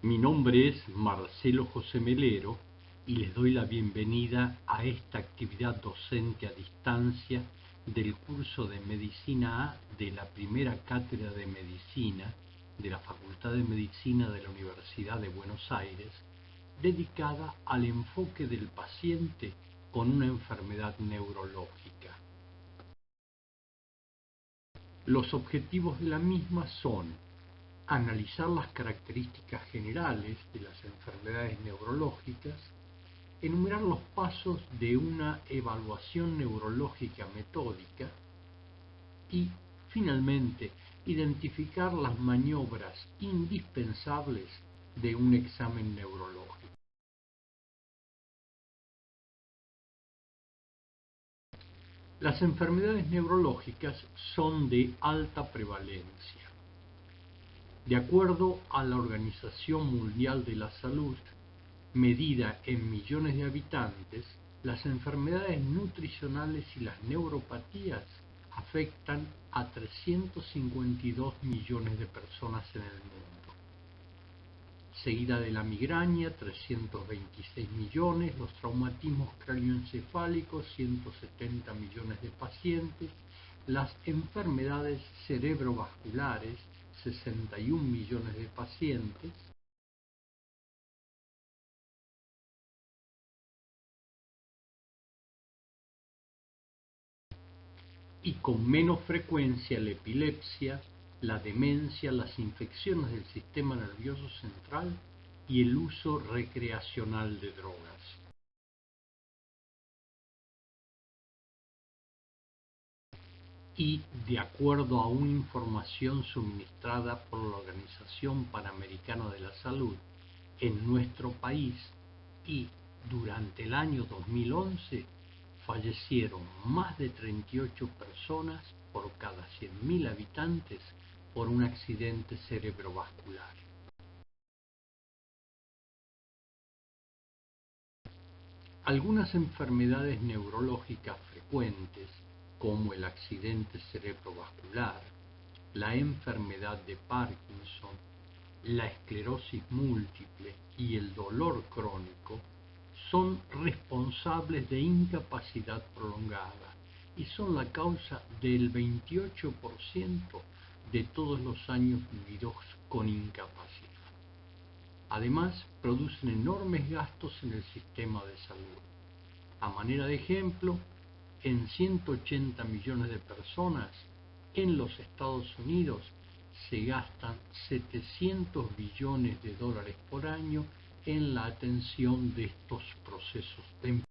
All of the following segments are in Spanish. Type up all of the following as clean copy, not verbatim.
Mi nombre es Marcelo José Melero y les doy la bienvenida a esta actividad docente a distancia del curso de Medicina A de la primera cátedra de Medicina de la Facultad de Medicina de la Universidad de Buenos Aires, dedicada al enfoque del paciente con una enfermedad neurológica. Los objetivos de la misma son analizar las características generales de las enfermedades neurológicas, enumerar los pasos de una evaluación neurológica metódica y, finalmente, identificar las maniobras indispensables de un examen neurológico. Las enfermedades neurológicas son de alta prevalencia. De acuerdo a la Organización Mundial de la Salud, medida en millones de habitantes, las enfermedades nutricionales y las neuropatías afectan a 352 millones de personas en el mundo. Seguida de la migraña, 326 millones, los traumatismos cráneoencefálicos, 170 millones de pacientes, las enfermedades cerebrovasculares, 61 millones de pacientes, y con menos frecuencia la epilepsia, la demencia, las infecciones del sistema nervioso central y el uso recreacional de drogas. Y, de acuerdo a una información suministrada por la Organización Panamericana de la Salud, en nuestro país y durante el año 2011 fallecieron más de 38 personas por cada 100.000 habitantes por un accidente cerebrovascular. Algunas enfermedades neurológicas frecuentes, como el accidente cerebrovascular, la enfermedad de Parkinson, la esclerosis múltiple y el dolor crónico, son responsables de incapacidad prolongada y son la causa del 28% de todos los años vividos con incapacidad. Además, producen enormes gastos en el sistema de salud. A manera de ejemplo, en 180 millones de personas en los Estados Unidos se gastan 700 billones de dólares por año en la atención de estos procesos de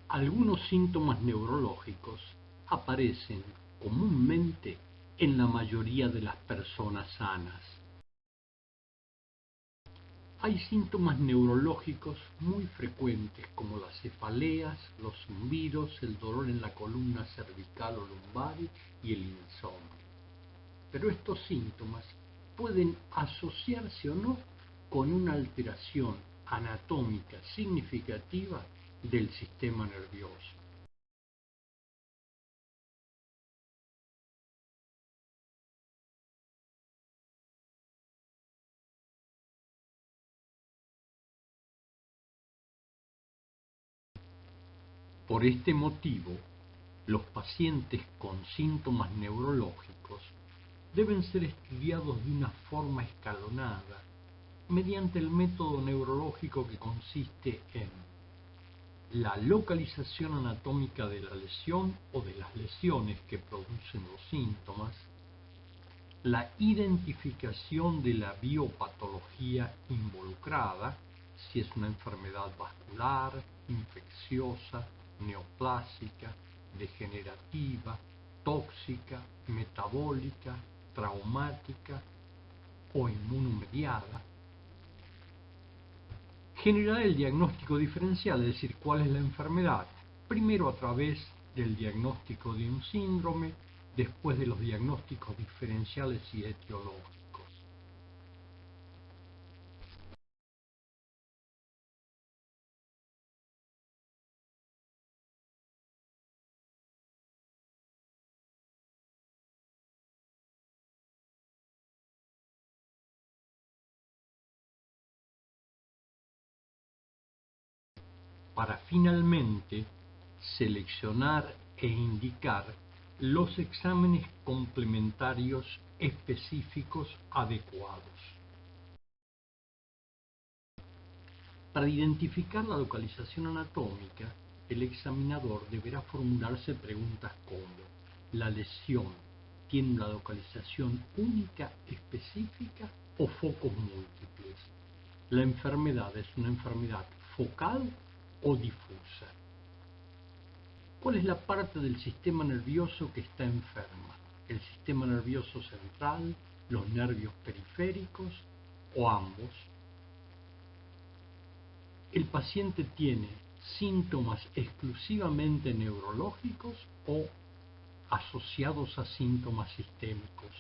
Algunos síntomas neurológicos aparecen comúnmente en la mayoría de las personas sanas. Hay síntomas neurológicos muy frecuentes como las cefaleas, los zumbidos, el dolor en la columna cervical o lumbar y el insomnio. Pero estos síntomas pueden asociarse o no con una alteración anatómica significativa del sistema nervioso. Por este motivo, los pacientes con síntomas neurológicos deben ser estudiados de una forma escalonada mediante el método neurológico que consiste en la localización anatómica de la lesión o de las lesiones que producen los síntomas, la identificación de la biopatología involucrada, si es una enfermedad vascular, infecciosa, neoplásica, degenerativa, tóxica, metabólica, traumática o inmunomediada. Generar el diagnóstico diferencial, es decir, cuál es la enfermedad, primero a través del diagnóstico de un síndrome, después de los diagnósticos diferenciales y etiológicos. Para finalmente seleccionar e indicar los exámenes complementarios específicos adecuados. Para identificar la localización anatómica, el examinador deberá formularse preguntas como: ¿la lesión tiene una localización única, específica o focos múltiples? ¿La enfermedad es una enfermedad focal o difusa? ¿Cuál es la parte del sistema nervioso que está enferma? ¿El sistema nervioso central, los nervios periféricos o ambos? ¿El paciente tiene síntomas exclusivamente neurológicos o asociados a síntomas sistémicos?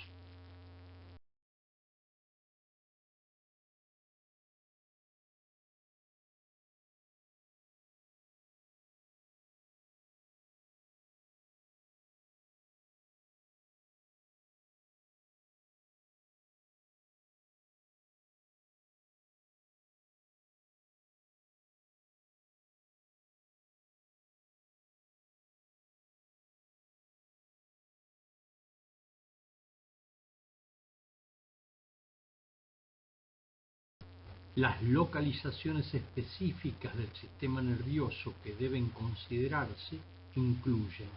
Las localizaciones específicas del sistema nervioso que deben considerarse incluyen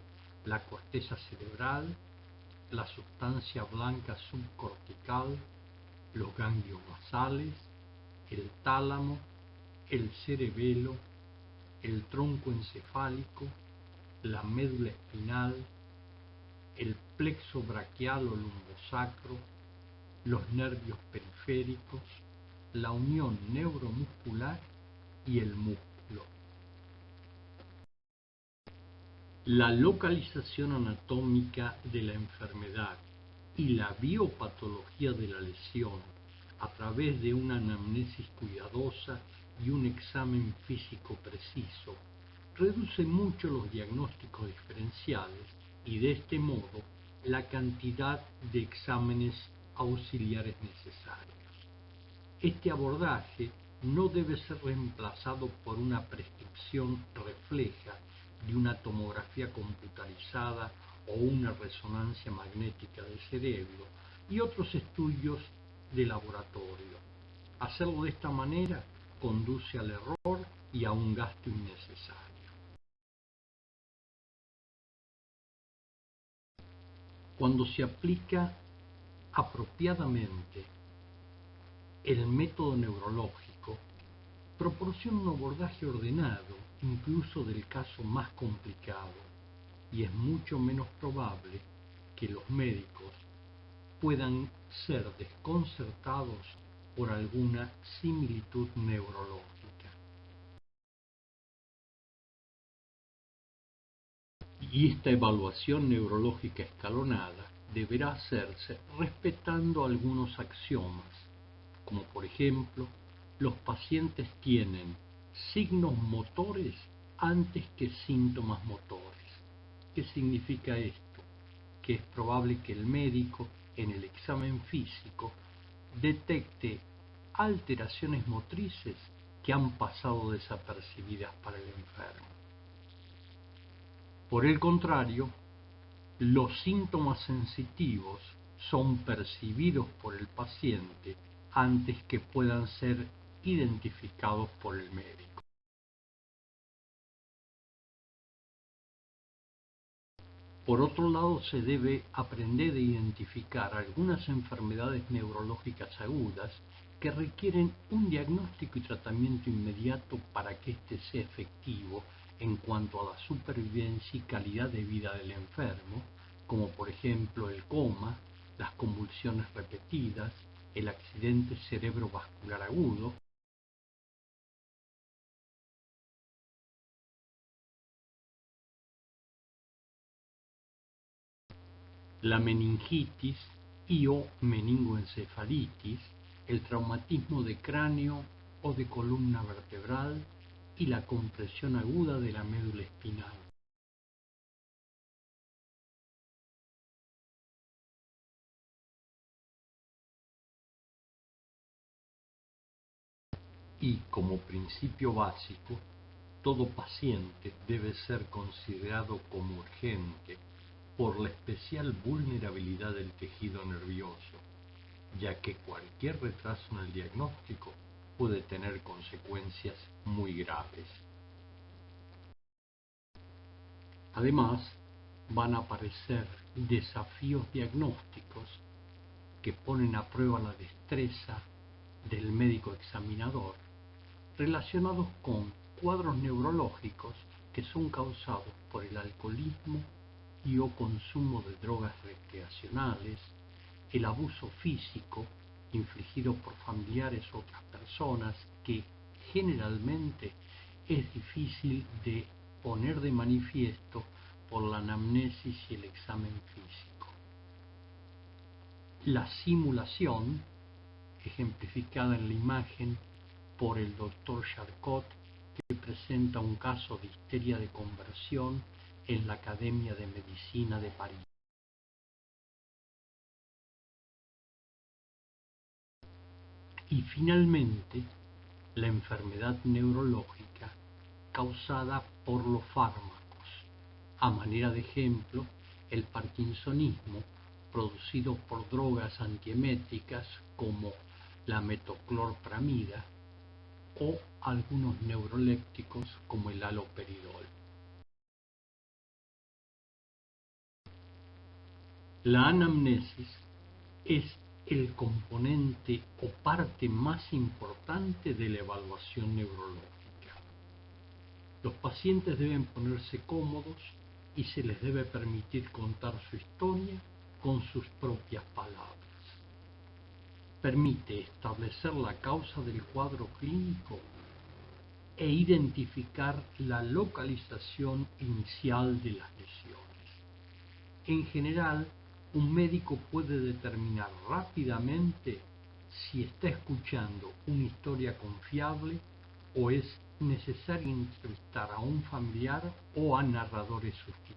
la corteza cerebral, la sustancia blanca subcortical, los ganglios basales, el tálamo, el cerebelo, el tronco encefálico, la médula espinal, el plexo braquial o lumbosacro, los nervios periféricos, la unión neuromuscular y el músculo. La localización anatómica de la enfermedad y la biopatología de la lesión a través de una anamnesis cuidadosa y un examen físico preciso reduce mucho los diagnósticos diferenciales y de este modo la cantidad de exámenes auxiliares necesarios. Este abordaje no debe ser reemplazado por una prescripción refleja de una tomografía computarizada o una resonancia magnética del cerebro y otros estudios de laboratorio. Hacerlo de esta manera conduce al error y a un gasto innecesario. Cuando se aplica apropiadamente el método neurológico, proporciona un abordaje ordenado incluso del caso más complicado y es mucho menos probable que los médicos puedan ser desconcertados por alguna similitud neurológica. Y esta evaluación neurológica escalonada deberá hacerse respetando algunos axiomas, como por ejemplo, los pacientes tienen signos motores antes que síntomas motores. ¿Qué significa esto? Que es probable que el médico en el examen físico detecte alteraciones motrices que han pasado desapercibidas para el enfermo. Por el contrario, los síntomas sensitivos son percibidos por el paciente antes que puedan ser identificados por el médico. Por otro lado, se debe aprender a identificar algunas enfermedades neurológicas agudas que requieren un diagnóstico y tratamiento inmediato para que éste sea efectivo en cuanto a la supervivencia y calidad de vida del enfermo, como por ejemplo el coma, las convulsiones repetidas, el accidente cerebrovascular agudo, la meningitis y o meningoencefalitis, el traumatismo de cráneo o de columna vertebral y la compresión aguda de la médula espinal. Y como principio básico, todo paciente debe ser considerado como urgente por la especial vulnerabilidad del tejido nervioso, ya que cualquier retraso en el diagnóstico puede tener consecuencias muy graves. Además, van a aparecer desafíos diagnósticos que ponen a prueba la destreza del médico examinador relacionados con cuadros neurológicos que son causados por el alcoholismo y o consumo de drogas recreacionales, el abuso físico infligido por familiares u otras personas que generalmente es difícil de poner de manifiesto por la anamnesis y el examen físico. La simulación, ejemplificada en la imagen por el doctor Charcot, que presenta un caso de histeria de conversión en la Academia de Medicina de París. Y finalmente, la enfermedad neurológica causada por los fármacos. A manera de ejemplo, el parkinsonismo producido por drogas antieméticas como la metoclopramida o algunos neurolépticos como el haloperidol. La anamnesis es el componente o parte más importante de la evaluación neurológica. Los pacientes deben ponerse cómodos y se les debe permitir contar su historia con sus propias palabras. Permite establecer la causa del cuadro clínico e identificar la localización inicial de las lesiones. En general, un médico puede determinar rápidamente si está escuchando una historia confiable o es necesario entrevistar a un familiar o a narradores sustitutos.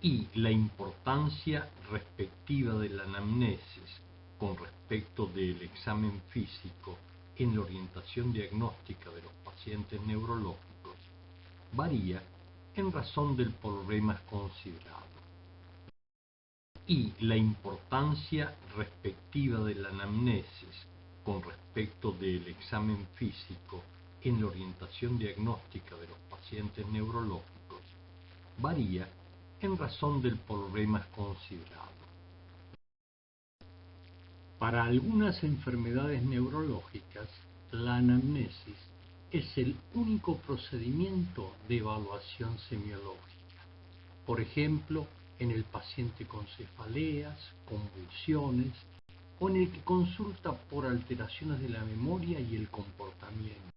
Y la importancia respectiva de la anamnesis con respecto del examen físico en la orientación diagnóstica de los pacientes neurológicos varía en razón del problema considerado. Y la importancia respectiva de la anamnesis con respecto del examen físico en la orientación diagnóstica de los pacientes neurológicos varía en razón del problema considerado. Para algunas enfermedades neurológicas, la anamnesis es el único procedimiento de evaluación semiológica. Por ejemplo, en el paciente con cefaleas, convulsiones, o en el que consulta por alteraciones de la memoria y el comportamiento.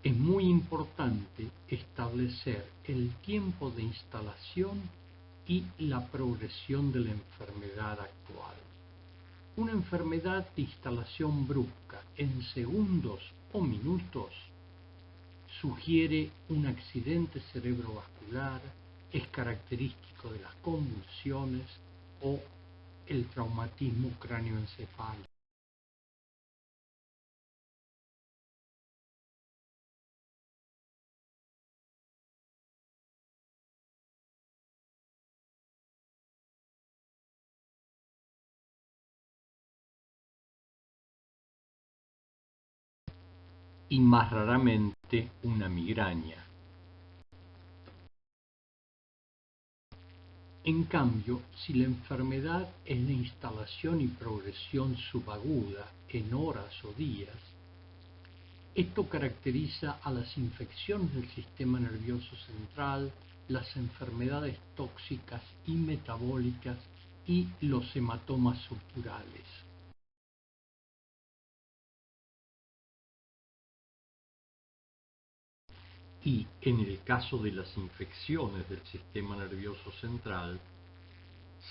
Es muy importante establecer el tiempo de instalación y la progresión de la enfermedad actual. Una enfermedad de instalación brusca en segundos o minutos sugiere un accidente cerebrovascular, es característico de las convulsiones o el traumatismo cráneoencefálico. Y más raramente una migraña. En cambio, si la enfermedad es de instalación y progresión subaguda en horas o días, esto caracteriza a las infecciones del sistema nervioso central, las enfermedades tóxicas y metabólicas y los hematomas subdurales. y en el caso de las infecciones del sistema nervioso central,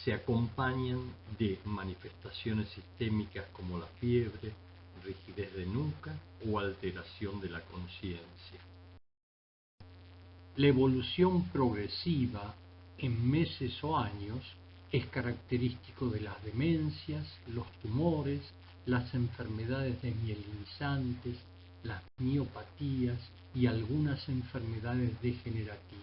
se acompañan de manifestaciones sistémicas como la fiebre, rigidez de nuca o alteración de la conciencia. La evolución progresiva en meses o años es característico de las demencias, los tumores, las enfermedades desmielinizantes, las miopatías y algunas enfermedades degenerativas.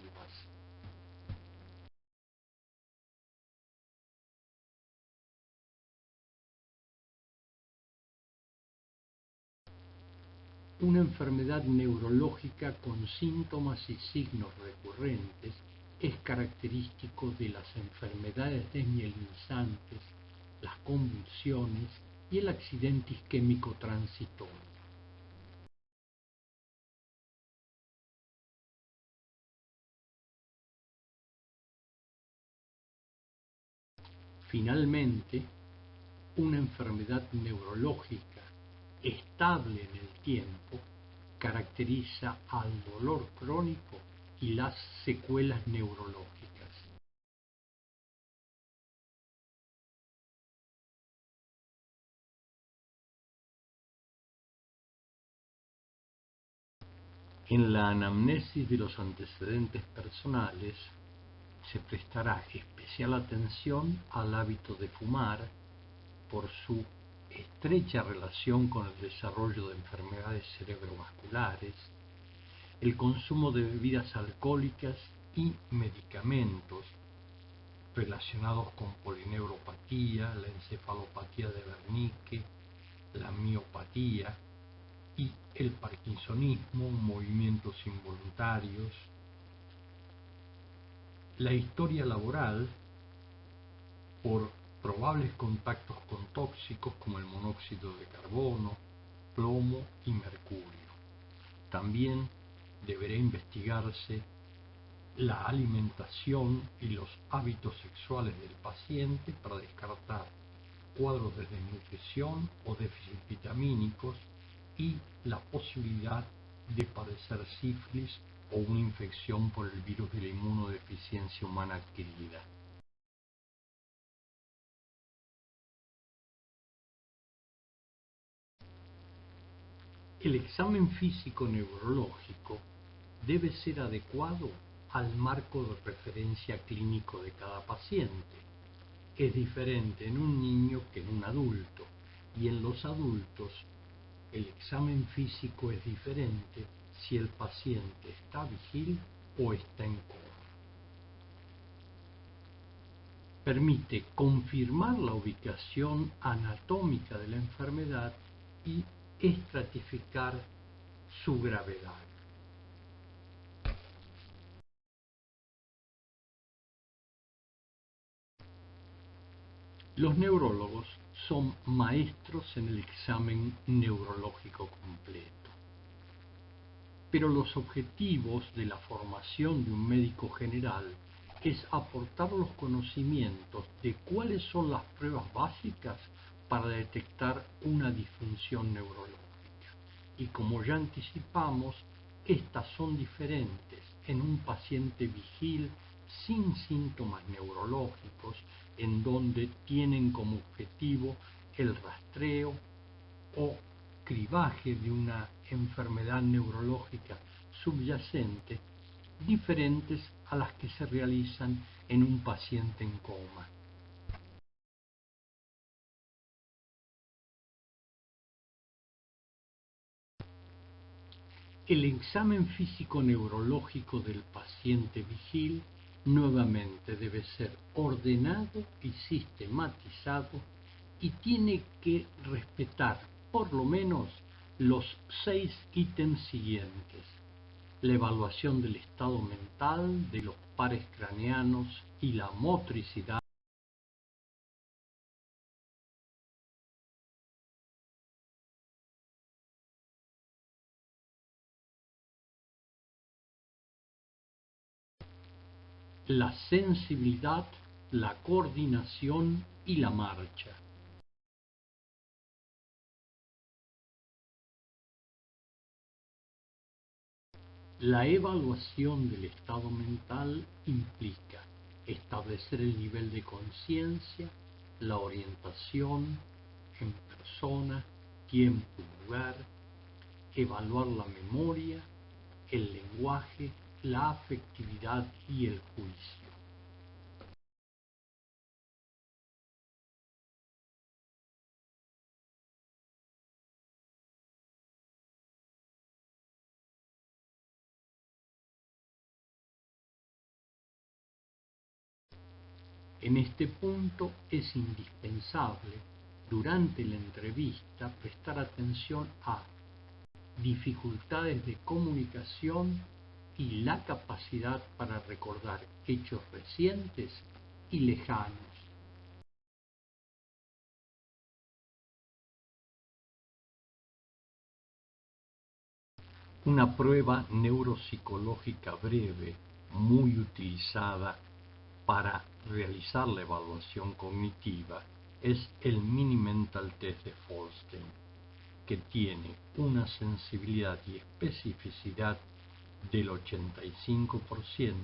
Una enfermedad neurológica con síntomas y signos recurrentes es característico de las enfermedades desmielinizantes, las convulsiones y el accidente isquémico transitorio. Finalmente, una enfermedad neurológica estable en el tiempo caracteriza al dolor crónico y las secuelas neurológicas. En la anamnesis de los antecedentes personales se prestará especial atención al hábito de fumar por su estrecha relación con el desarrollo de enfermedades cerebrovasculares, el consumo de bebidas alcohólicas y medicamentos relacionados con polineuropatía, la encefalopatía de Wernicke, la miopatía y el parkinsonismo, movimientos involuntarios, la historia laboral por probables contactos con tóxicos como el monóxido de carbono, plomo y mercurio. También deberá investigarse la alimentación y los hábitos sexuales del paciente para descartar cuadros de desnutrición o déficit vitamínicos y la posibilidad de padecer sífilis o una infección por el virus de la inmunodeficiencia humana adquirida. El examen físico neurológico debe ser adecuado al marco de referencia clínico de cada paciente. Es diferente en un niño que en un adulto, y en los adultos el examen físico es diferente si el paciente está vigil o está en coma. Permite confirmar la ubicación anatómica de la enfermedad y estratificar su gravedad. Los neurólogos son maestros en el examen neurológico completo, pero los objetivos de la formación de un médico general es aportar los conocimientos de cuáles son las pruebas básicas para detectar una disfunción neurológica. Y como ya anticipamos, estas son diferentes en un paciente vigil sin síntomas neurológicos, en donde tienen como objetivo el rastreo o cribaje de una enfermedad neurológica subyacente, diferentes a las que se realizan en un paciente en coma. El examen físico neurológico del paciente vigil nuevamente debe ser ordenado y sistematizado y tiene que respetar por lo menos los 6 ítems siguientes: la evaluación del estado mental, de los pares craneanos y la motricidad, la sensibilidad, la coordinación y la marcha. La evaluación del estado mental implica establecer el nivel de conciencia, la orientación en persona, tiempo y lugar, evaluar la memoria, el lenguaje, la afectividad y el juicio. En este punto es indispensable, durante la entrevista, prestar atención a dificultades de comunicación y la capacidad para recordar hechos recientes y lejanos. Una prueba neuropsicológica breve, muy utilizada para realizar la evaluación cognitiva, es el Mini Mental Test de Folstein, que tiene una sensibilidad y especificidad del 85%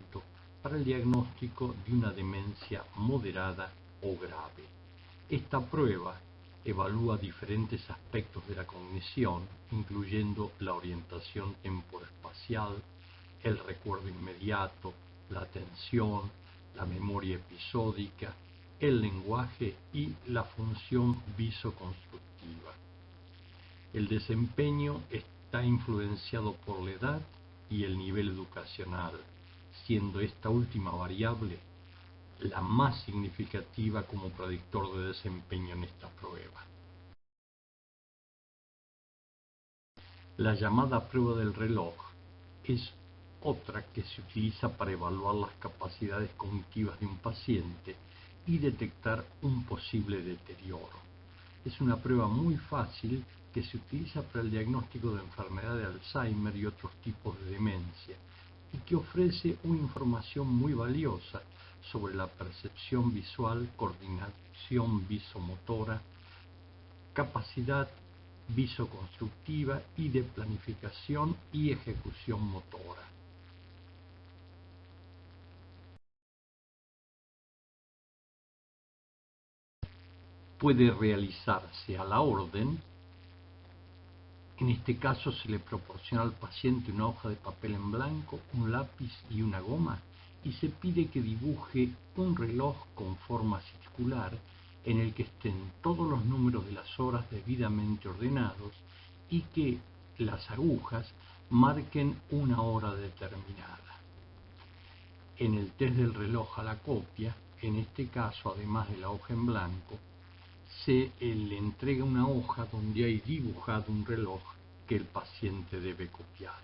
para el diagnóstico de una demencia moderada o grave. Esta prueba evalúa diferentes aspectos de la cognición, incluyendo la orientación temporoespacial, el recuerdo inmediato, la atención, la memoria episódica, el lenguaje y la función visoconstructiva. El desempeño está influenciado por la edad y el nivel educacional, siendo esta última variable la más significativa como predictor de desempeño en esta prueba. La llamada prueba del reloj es otra que se utiliza para evaluar las capacidades cognitivas de un paciente y detectar un posible deterioro. Es una prueba muy fácil que se utiliza para el diagnóstico de enfermedad de Alzheimer y otros tipos de demencia, y que ofrece una información muy valiosa sobre la percepción visual, coordinación visomotora, capacidad visoconstructiva y de planificación y ejecución motora. Puede realizarse a la orden. En este caso se le proporciona al paciente una hoja de papel en blanco, un lápiz y una goma, y se pide que dibuje un reloj con forma circular en el que estén todos los números de las horas debidamente ordenados y que las agujas marquen una hora determinada. En el test del reloj a la copia, en este caso, además de la hoja en blanco, se le entrega una hoja donde hay dibujado un reloj que el paciente debe copiar.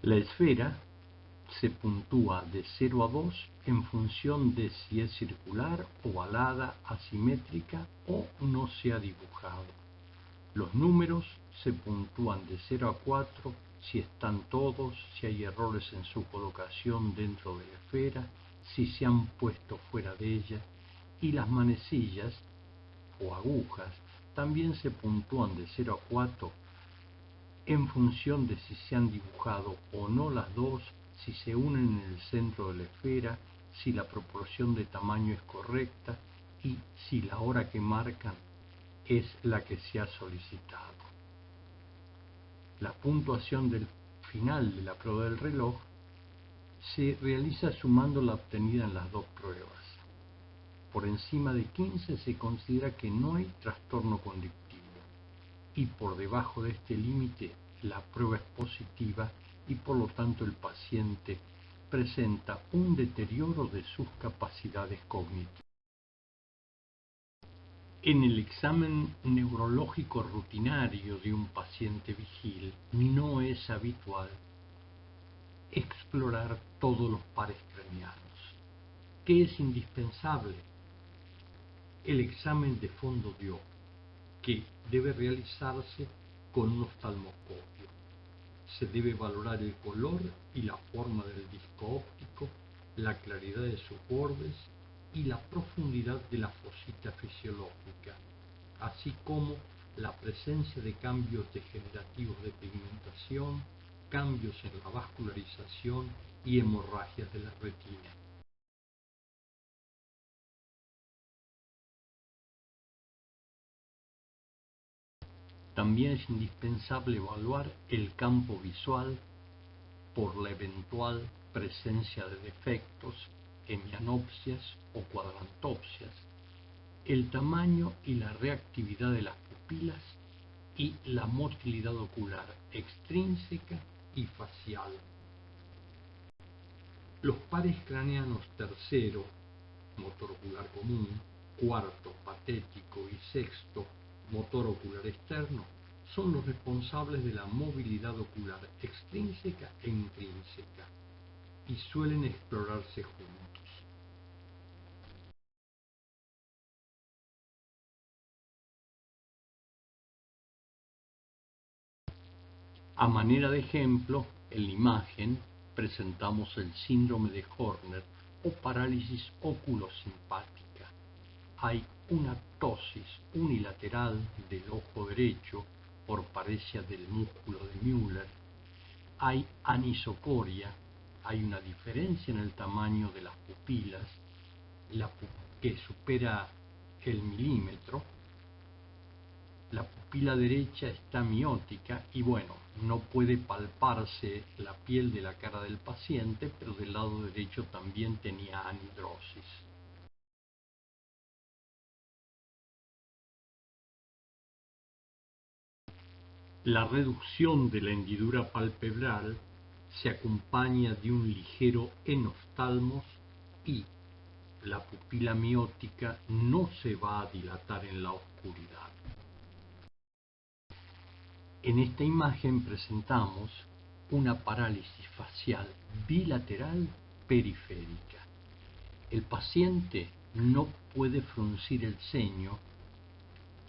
La esfera se puntúa de 0 a 2 en función de si es circular, ovalada, asimétrica o no se ha dibujado. Los números se puntúan de 0 a 4 si están todos, si hay errores en su colocación dentro de la esfera, si se han puesto fuera de ella, y las manecillas o agujas también se puntúan de 0 a 4 en función de si se han dibujado o no las dos, si se unen en el centro de la esfera, si la proporción de tamaño es correcta y si la hora que marcan es la que se ha solicitado. La puntuación del final de la prueba del reloj se realiza sumando la obtenida en las dos pruebas. Por encima de 15 se considera que no hay trastorno conductivo y por debajo de este límite la prueba es positiva y por lo tanto el paciente presenta un deterioro de sus capacidades cognitivas. En el examen neurológico rutinario de un paciente vigil no es habitual explorar todos los pares craneanos. ¿Qué es indispensable? El examen de fondo de ojo, que debe realizarse con un oftalmoscopio. Se debe valorar el color y la forma del disco óptico, la claridad de sus bordes y la profundidad de la fosita fisiológica, así como la presencia de cambios degenerativos de pigmentación, cambios en la vascularización y hemorragias de la retina. También es indispensable evaluar el campo visual por la eventual presencia de defectos, hemianopsias o cuadrantopsias, el tamaño y la reactividad de las pupilas y la motilidad ocular extrínseca y facial. Los pares craneanos tercero, motor ocular común, cuarto, patético y sexto, motor ocular externo, son los responsables de la movilidad ocular extrínseca e intrínseca y suelen explorarse juntos. A manera de ejemplo, en la imagen presentamos el síndrome de Horner o parálisis oculosimpática. Hay una ptosis unilateral del ojo derecho por paresia del músculo de Müller. Hay anisocoria, hay una diferencia en el tamaño de las pupilas, que supera el milímetro. La pupila derecha está miótica y bueno, no puede palparse la piel de la cara del paciente, pero del lado derecho también tenía anidrosis. La reducción de la hendidura palpebral se acompaña de un ligero enoftalmos y la pupila miótica no se va a dilatar en la oscuridad. En esta imagen presentamos una parálisis facial bilateral periférica. El paciente no puede fruncir el ceño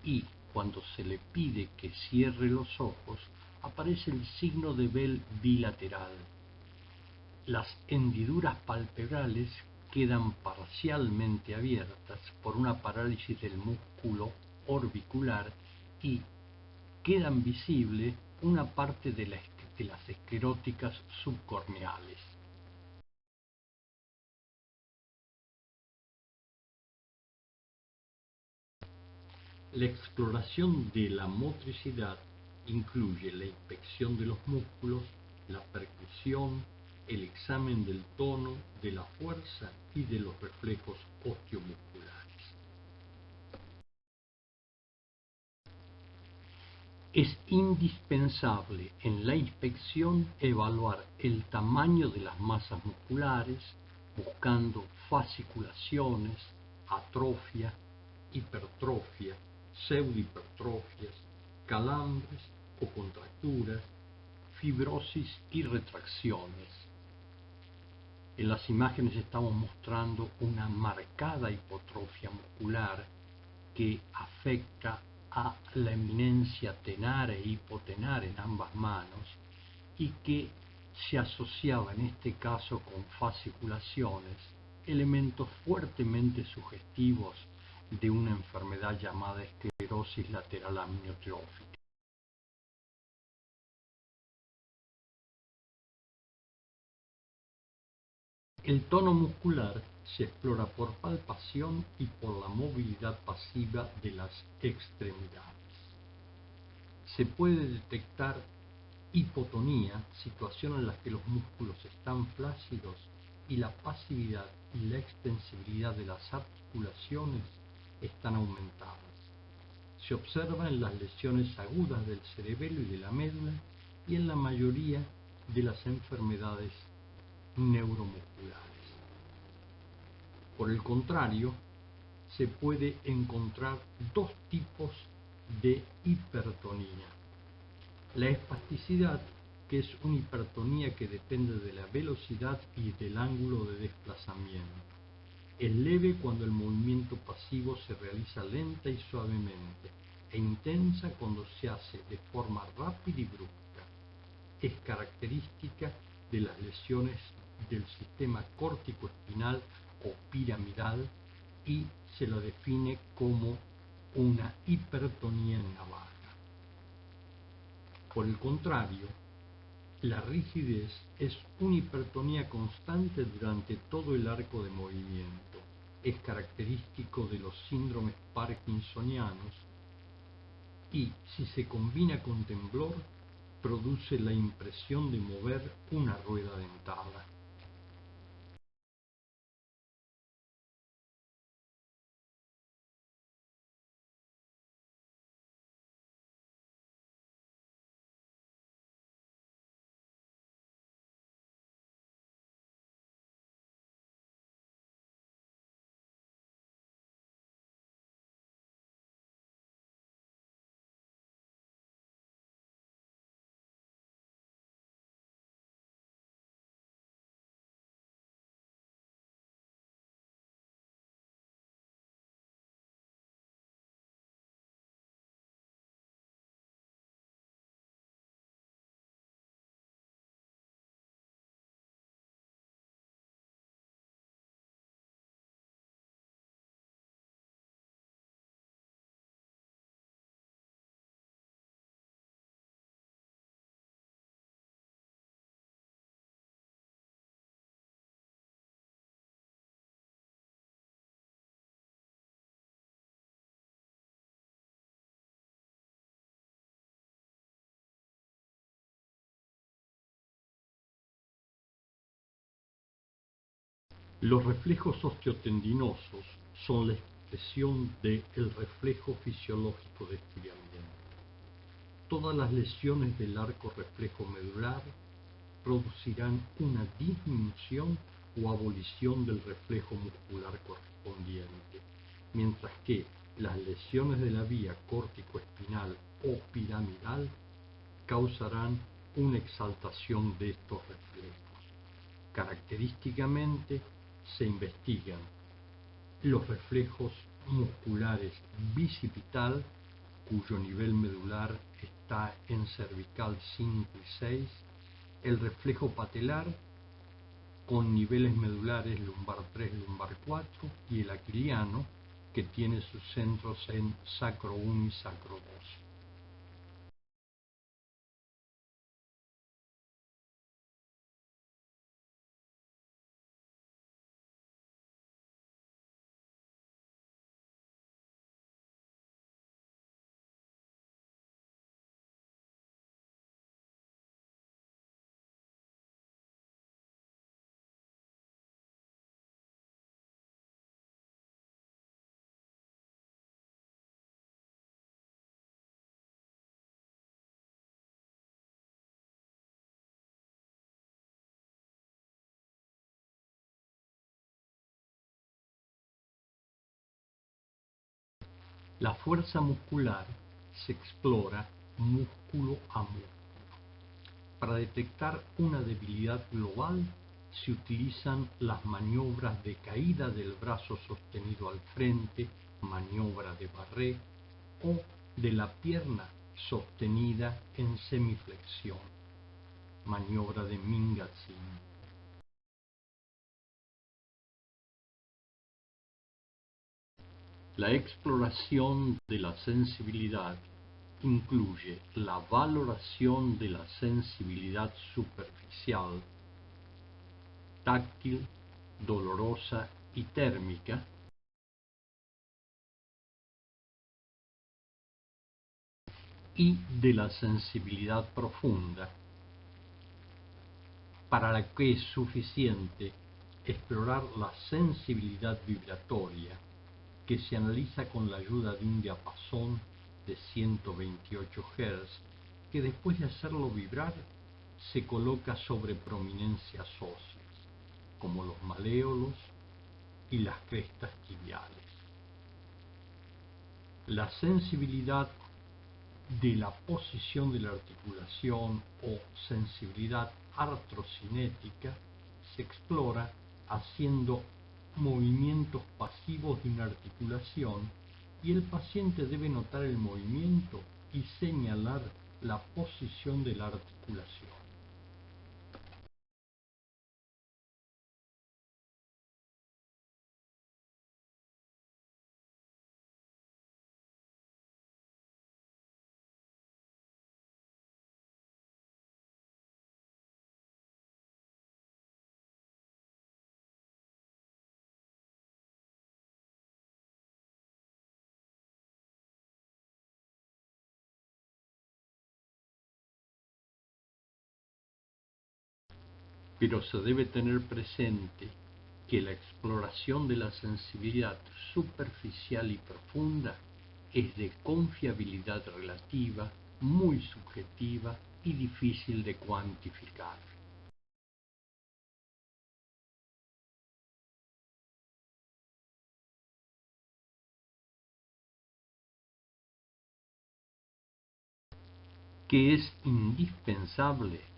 y cuando se le pide que cierre los ojos, aparece el signo de Bell bilateral. Las hendiduras palpebrales quedan parcialmente abiertas por una parálisis del músculo orbicular y quedan visible una parte de las escleróticas subcorneales. La exploración de la motricidad incluye la inspección de los músculos, la percusión, el examen del tono, de la fuerza y de los reflejos osteomusculares. Es indispensable en la inspección evaluar el tamaño de las masas musculares, buscando fasciculaciones, atrofia, hipertrofia, pseudohipertrofias, calambres o contracturas, fibrosis y retracciones. En las imágenes estamos mostrando una marcada hipotrofia muscular que afecta a la eminencia tenar e hipotenar en ambas manos y que se asociaba en este caso con fasciculaciones, elementos fuertemente sugestivos de una enfermedad llamada esclerosis lateral amniotrófica. El tono muscular se explora por palpación y por la movilidad pasiva de las extremidades. Se puede detectar hipotonía, situación en la que los músculos están flácidos y la pasividad y la extensibilidad de las articulaciones están aumentadas. Se observa en las lesiones agudas del cerebelo y de la médula y en la mayoría de las enfermedades neuromusculares. Por el contrario, se puede encontrar dos tipos de hipertonía. La espasticidad, que es una hipertonía que depende de la velocidad y del ángulo de desplazamiento. Es leve cuando el movimiento pasivo se realiza lenta y suavemente, e intensa cuando se hace de forma rápida y brusca. Es característica de las lesiones del sistema córtico-espinal o piramidal y se la define como una hipertonía naval. Por el contrario, la rigidez es una hipertonía constante durante todo el arco de movimiento. Es característico de los síndromes parkinsonianos y, si se combina con temblor, produce la impresión de mover una rueda dentada. Los reflejos osteotendinosos son la expresión del reflejo fisiológico de estiramiento. Todas las lesiones del arco reflejo medular producirán una disminución o abolición del reflejo muscular correspondiente, mientras que las lesiones de la vía córtico-espinal o piramidal causarán una exaltación de estos reflejos. Característicamente se investigan los reflejos musculares bicipital, cuyo nivel medular está en cervical 5 y 6, el reflejo patelar, con niveles medulares lumbar 3, lumbar 4, y el aquiliano, que tiene sus centros en sacro 1 y sacro 2. La fuerza muscular se explora músculo a músculo. Para detectar una debilidad global, se utilizan las maniobras de caída del brazo sostenido al frente, maniobra de Barré, o de la pierna sostenida en semiflexión, maniobra de Mingatzin. La exploración de la sensibilidad incluye la valoración de la sensibilidad superficial, táctil, dolorosa y térmica, y de la sensibilidad profunda, para la que es suficiente explorar la sensibilidad vibratoria, que se analiza con la ayuda de un diapasón de 128 Hz, que después de hacerlo vibrar se coloca sobre prominencias óseas, como los maléolos y las crestas tibiales. La sensibilidad de la posición de la articulación o sensibilidad artrocinética se explora haciendo movimientos pasivos de una articulación, y el paciente debe notar el movimiento y señalar la posición de la articulación. pero se debe tener presente que la exploración de la sensibilidad superficial y profunda es de confiabilidad relativa, muy subjetiva y difícil de cuantificar. Que es indispensable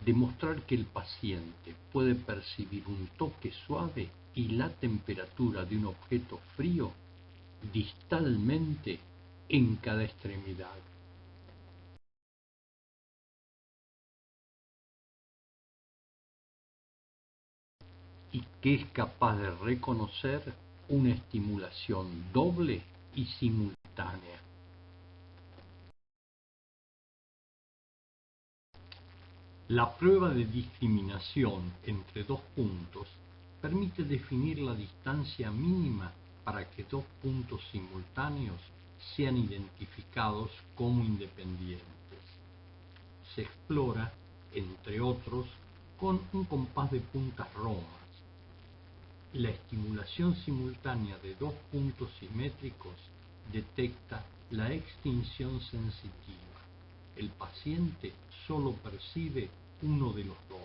demostrar que el paciente puede percibir un toque suave y la temperatura de un objeto frío distalmente en cada extremidad. Y que es capaz de reconocer una estimulación doble y simultánea. La prueba de discriminación entre dos puntos permite definir la distancia mínima para que dos puntos simultáneos sean identificados como independientes. Se explora, entre otros, con un compás de puntas romas. La estimulación simultánea de dos puntos simétricos detecta la extinción sensitiva. El paciente solo percibe uno de los dos.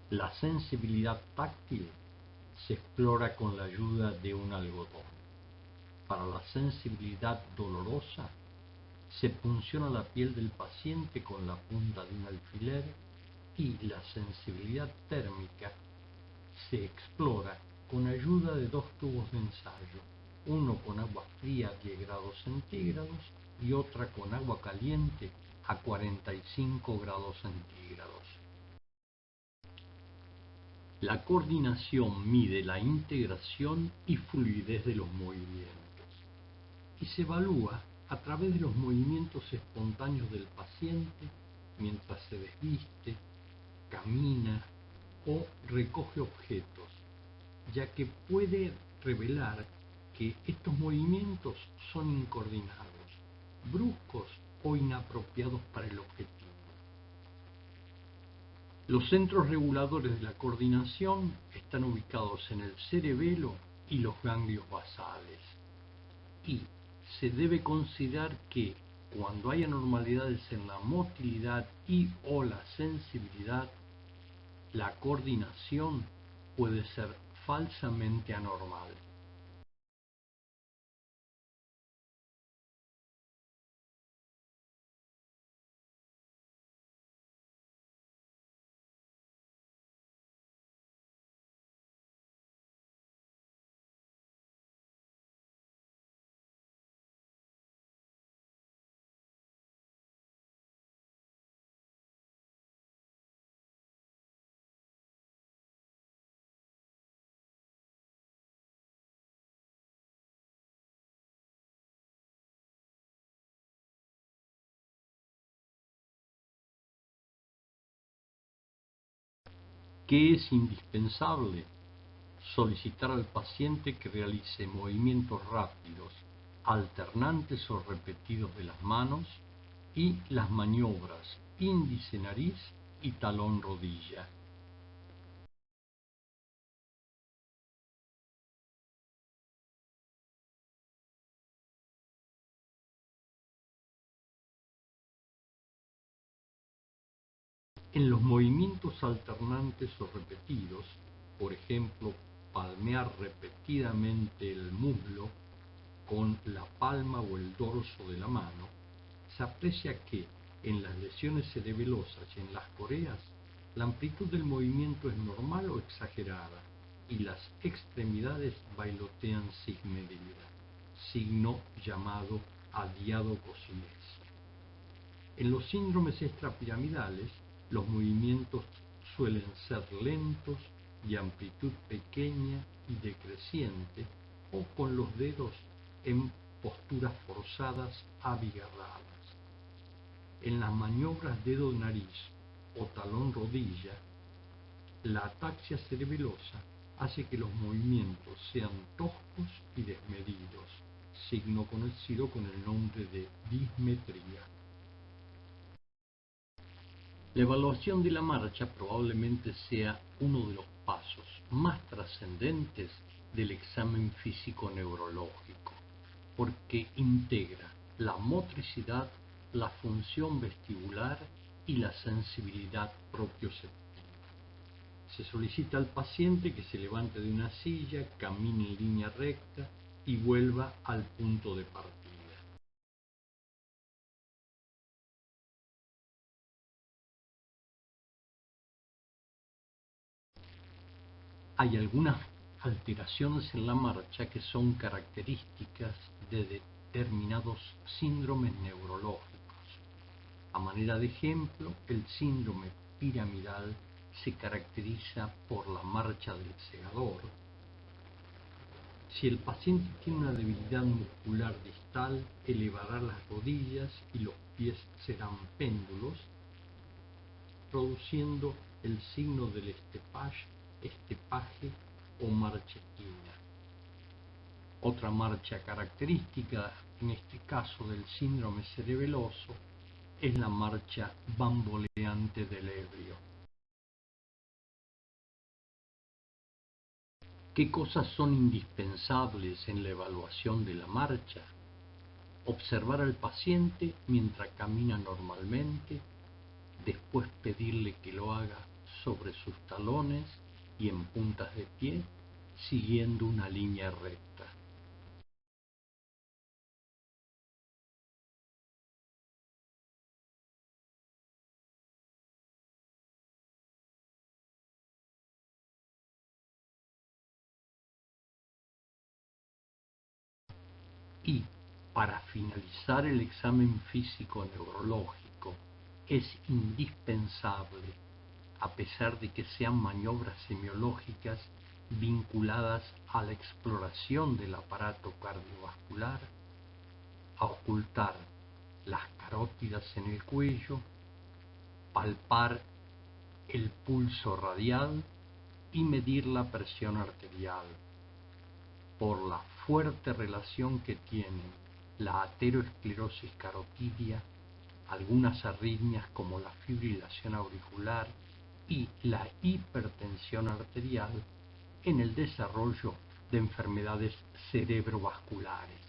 La sensibilidad táctil se explora con la ayuda de un algodón. Para la sensibilidad dolorosa, se punciona la piel del paciente con la punta de un alfiler y la sensibilidad térmica se explora con ayuda de dos tubos de ensayo, uno con agua fría a 10 grados centígrados y otra con agua caliente a 45 grados centígrados. La coordinación mide la integración y fluidez de los movimientos y se evalúa a través de los movimientos espontáneos del paciente mientras se desviste, camina o recoge objetos, ya que puede revelar que estos movimientos son incoordinados, bruscos o inapropiados para el objetivo. Los centros reguladores de la coordinación están ubicados en el cerebelo y los ganglios basales. Y se debe considerar que cuando hay anormalidades en la motilidad y o la sensibilidad, la coordinación puede ser falsamente anormal. ¿Qué es indispensable? Solicitar al paciente que realice movimientos rápidos, alternantes o repetidos de las manos y las maniobras índice-nariz y talón-rodilla. En los movimientos alternantes o repetidos, por ejemplo, palmear repetidamente el muslo con la palma o el dorso de la mano, se aprecia que en las lesiones cerebelosas y en las coreas, la amplitud del movimiento es normal o exagerada y las extremidades bailotean sin medida, signo llamado adiadococinese. En los síndromes extrapiramidales, los movimientos suelen ser lentos, de amplitud pequeña y decreciente, o con los dedos en posturas forzadas abigarradas. En las maniobras dedo-nariz o talón-rodilla, la ataxia cerebelosa hace que los movimientos sean toscos y desmedidos, signo conocido con el nombre de dismetría. La evaluación de la marcha probablemente sea uno de los pasos más trascendentes del examen físico-neurológico, porque integra la motricidad, la función vestibular y la sensibilidad propioceptiva. Se solicita al paciente que se levante de una silla, camine en línea recta y vuelva al punto de partida. Hay algunas alteraciones en la marcha que son características de determinados síndromes neurológicos. A manera de ejemplo, el síndrome piramidal se caracteriza por la marcha del segador. Si el paciente tiene una debilidad muscular distal, elevará las rodillas y los pies serán péndulos, produciendo el signo del estepaje o marcha equina. Otra marcha característica, en este caso del síndrome cerebeloso, es la marcha bamboleante del ebrio. ¿Qué cosas son indispensables en la evaluación de la marcha? Observar al paciente mientras camina normalmente, después pedirle que lo haga sobre sus talones y en puntas de pie, siguiendo una línea recta. Y, para finalizar el examen físico-neurológico, es indispensable, a pesar de que sean maniobras semiológicas vinculadas a la exploración del aparato cardiovascular, auscultar las carótidas en el cuello, palpar el pulso radial y medir la presión arterial, por la fuerte relación que tienen la ateroesclerosis carotidia, algunas arritmias como la fibrilación auricular y la hipertensión arterial en el desarrollo de enfermedades cerebrovasculares.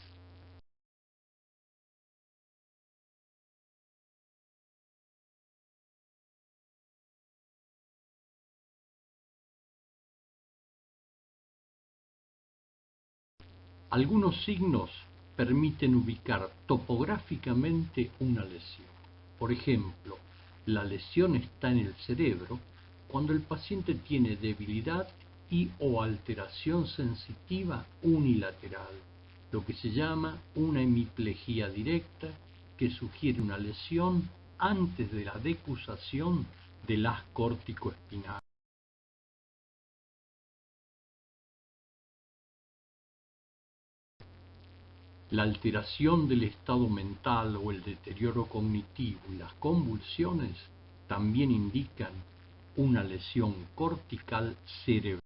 Algunos signos permiten ubicar topográficamente una lesión. Por ejemplo, la lesión está en el cerebro cuando el paciente tiene debilidad y o alteración sensitiva unilateral, lo que se llama una hemiplegia directa, que sugiere una lesión antes de la decusación del haz córtico-espinal. La alteración del estado mental o el deterioro cognitivo y las convulsiones también indican una lesión cortical cerebral.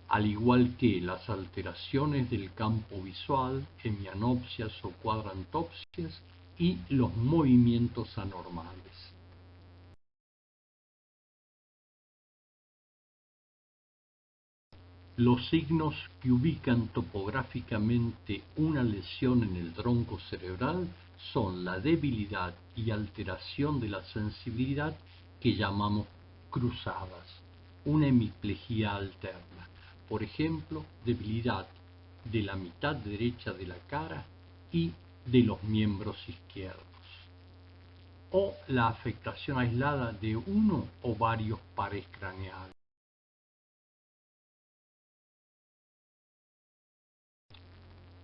Al igual que las alteraciones del campo visual, hemianopsias o cuadrantopsias y los movimientos anormales. Los signos que ubican topográficamente una lesión en el tronco cerebral son la debilidad y alteración de la sensibilidad que llamamos cruzadas, una hemiplegia alterna, por ejemplo, debilidad de la mitad derecha de la cara y de los miembros izquierdos, o la afectación aislada de uno o varios pares craneales.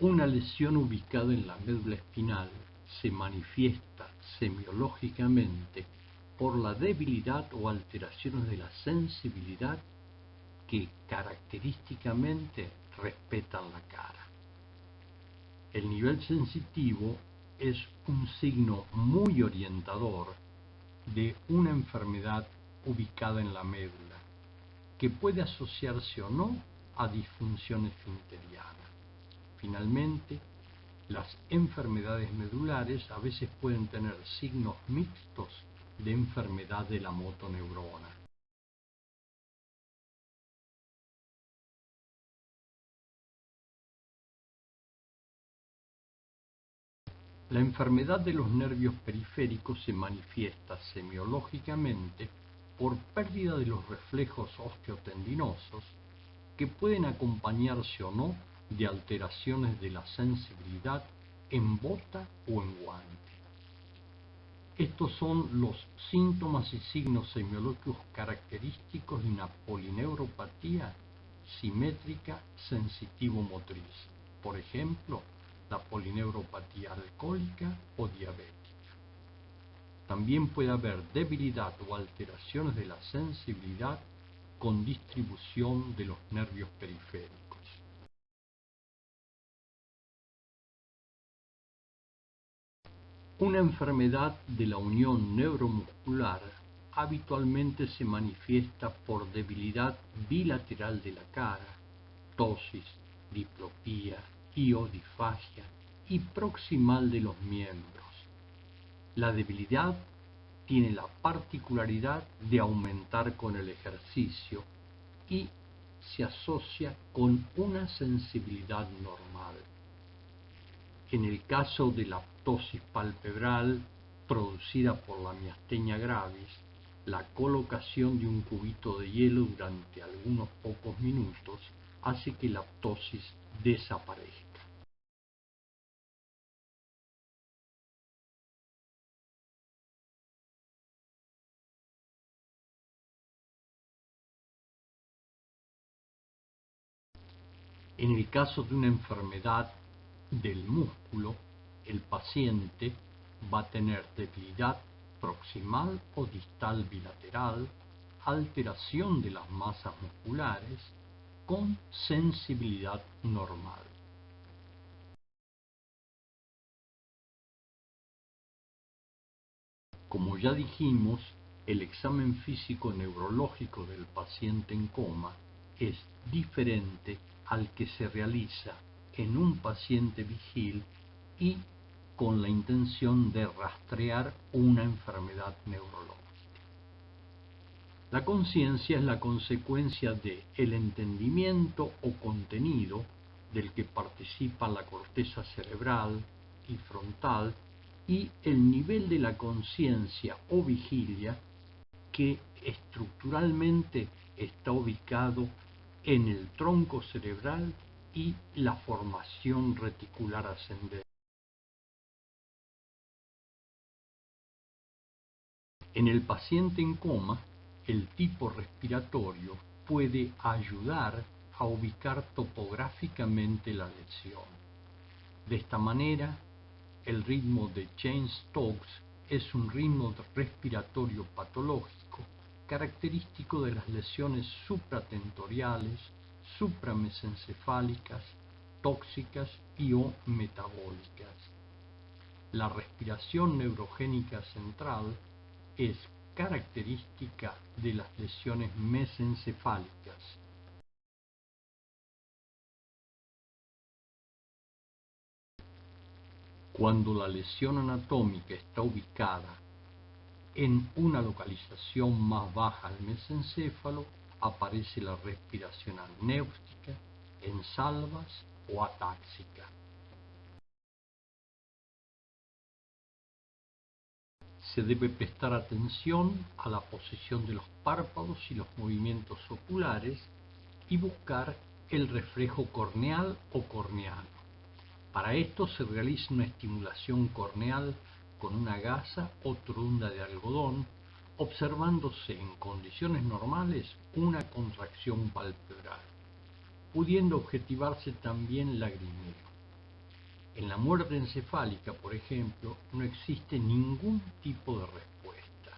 Una lesión ubicada en la médula espinal se manifiesta semiológicamente por la debilidad o alteraciones de la sensibilidad que característicamente respetan la cara. El nivel sensitivo es un signo muy orientador de una enfermedad ubicada en la médula, que puede asociarse o no a disfunción esfinteriana. Finalmente, Las enfermedades medulares a veces pueden tener signos mixtos de enfermedad de la motoneurona. La enfermedad de los nervios periféricos se manifiesta semiológicamente por pérdida de los reflejos osteotendinosos que pueden acompañarse o no de alteraciones de la sensibilidad en bota o en guante. Estos son los síntomas y signos semiológicos característicos de una polineuropatía simétrica sensitivo-motriz. Por ejemplo, la polineuropatía alcohólica o diabética. También puede haber debilidad o alteraciones de la sensibilidad con distribución de los nervios periféricos. Una enfermedad de la unión neuromuscular habitualmente se manifiesta por debilidad bilateral de la cara, ptosis, diplopía, iodifagia y proximal de los miembros. La debilidad tiene la particularidad de aumentar con el ejercicio y se asocia con una sensibilidad normal. En el caso de la ptosis palpebral producida por la miastenia gravis, la colocación de un cubito de hielo durante algunos pocos minutos hace que la ptosis desaparezca. En el caso de una enfermedad del músculo, el paciente va a tener debilidad proximal o distal bilateral, alteración de las masas musculares con sensibilidad normal. Como ya dijimos, el examen físico neurológico del paciente en coma es diferente al que se realiza en un paciente vigil y con la intención de rastrear una enfermedad neurológica. La conciencia es la consecuencia de el entendimiento o contenido del que participa la corteza cerebral y frontal y el nivel de la conciencia o vigilia que estructuralmente está ubicado en el tronco cerebral y la formación reticular ascendente. En el paciente en coma, el tipo respiratorio puede ayudar a ubicar topográficamente la lesión. De esta manera, el ritmo de Cheyne-Stokes es un ritmo respiratorio patológico característico de las lesiones supratentoriales, supramesencefálicas, tóxicas y o metabólicas. La respiración neurogénica central es característica de las lesiones mesencefálicas. Cuando la lesión anatómica está ubicada en una localización más baja al mesencéfalo, aparece la respiración apnéustica, en salvas o atáxica. Se debe prestar atención a la posición de los párpados y los movimientos oculares y buscar el reflejo corneal o corneano. Para esto se realiza una estimulación corneal con una gasa o trunda de algodón, observándose en condiciones normales una contracción palpebral, pudiendo objetivarse también lagrimeo. En la muerte encefálica, por ejemplo, no existe ningún tipo de respuesta.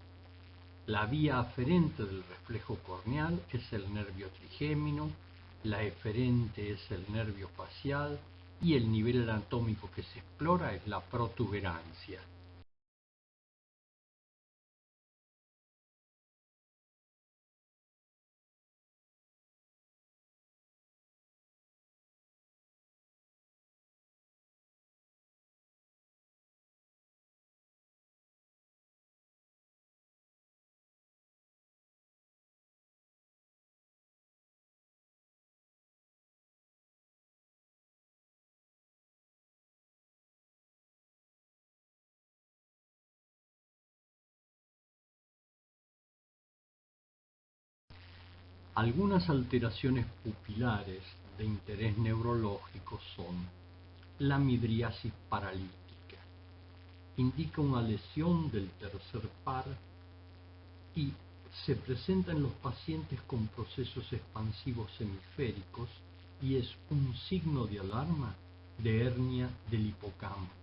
La vía aferente del reflejo corneal es el nervio trigémino, la eferente es el nervio facial y el nivel anatómico que se explora es la protuberancia. Algunas alteraciones pupilares de interés neurológico son la midriasis paralítica. Indica una lesión del tercer par y se presenta en los pacientes con procesos expansivos hemisféricos y es un signo de alarma de hernia del hipocampo.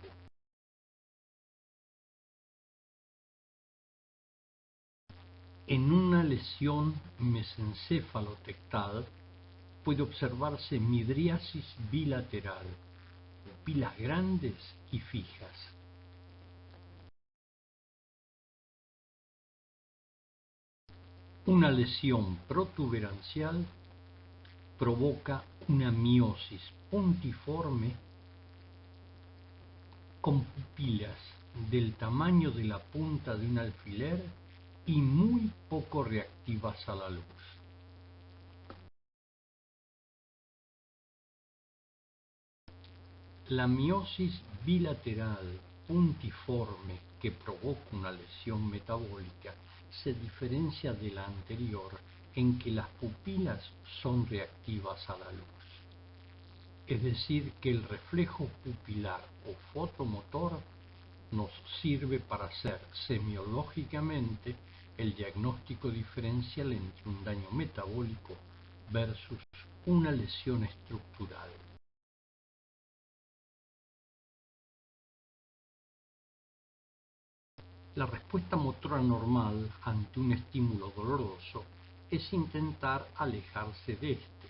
En una lesión mesencéfalo-tectal puede observarse midriasis bilateral, pupilas grandes y fijas. Una lesión protuberancial provoca una miosis puntiforme con pupilas del tamaño de la punta de un alfiler y muy poco reactivas a la luz. La miosis bilateral puntiforme que provoca una lesión metabólica se diferencia de la anterior en que las pupilas son reactivas a la luz. Es decir, que el reflejo pupilar o fotomotor nos sirve para hacer semiológicamente el diagnóstico diferencial entre un daño metabólico versus una lesión estructural. La respuesta motora normal ante un estímulo doloroso es intentar alejarse de este,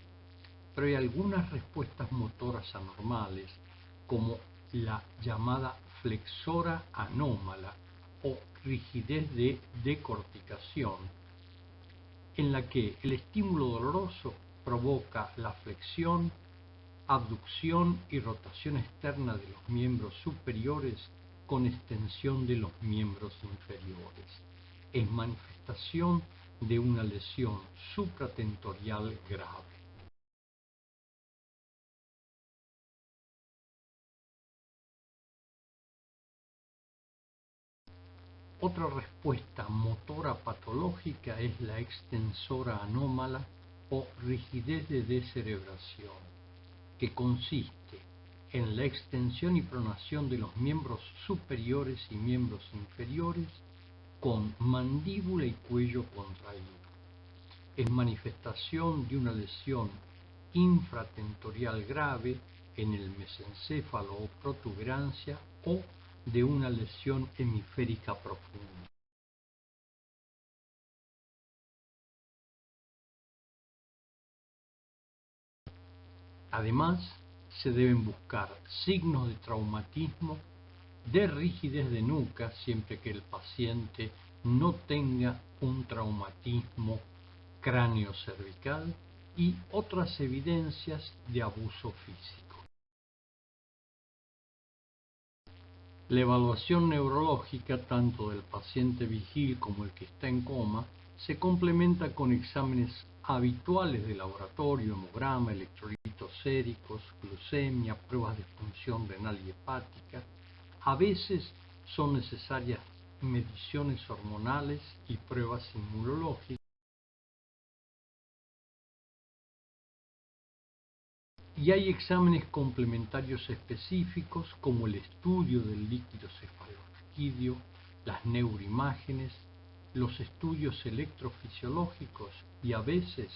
pero hay algunas respuestas motoras anormales, como la llamada flexora anómala o rigidez de decorticación, en la que el estímulo doloroso provoca la flexión, abducción y rotación externa de los miembros superiores con extensión de los miembros inferiores. Es manifestación de una lesión supratentorial grave. Otra respuesta motora patológica es la extensora anómala o rigidez de descerebración, que consiste en la extensión y pronación de los miembros superiores y miembros inferiores con mandíbula y cuello contraído. Es manifestación de una lesión infratentorial grave en el mesencéfalo o protuberancia o de una lesión hemisférica profunda. Además, se deben buscar signos de traumatismo, de rigidez de nuca, siempre que el paciente no tenga un traumatismo cráneo-cervical y otras evidencias de abuso físico. La evaluación neurológica, tanto del paciente vigil como el que está en coma, se complementa con exámenes habituales de laboratorio, hemograma, electrolitos séricos, glucemia, pruebas de función renal y hepática. A veces son necesarias mediciones hormonales y pruebas inmunológicas. Y hay exámenes complementarios específicos como el estudio del líquido cefalorraquídeo, las neuroimágenes, los estudios electrofisiológicos y a veces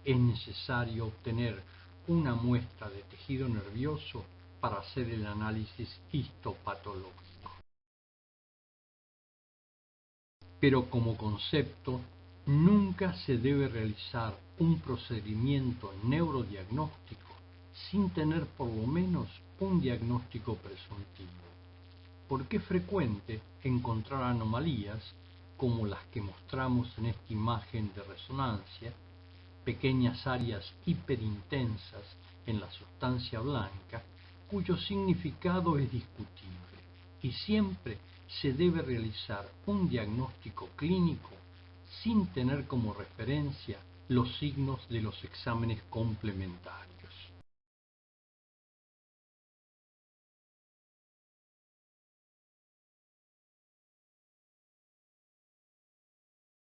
es necesario obtener una muestra de tejido nervioso para hacer el análisis histopatológico. Pero como concepto, nunca se debe realizar un procedimiento neurodiagnóstico sin tener por lo menos un diagnóstico presuntivo, porque es frecuente encontrar anomalías como las que mostramos en esta imagen de resonancia, pequeñas áreas hiperintensas en la sustancia blanca, cuyo significado es discutible, y siempre se debe realizar un diagnóstico clínico sin tener como referencia los signos de los exámenes complementarios.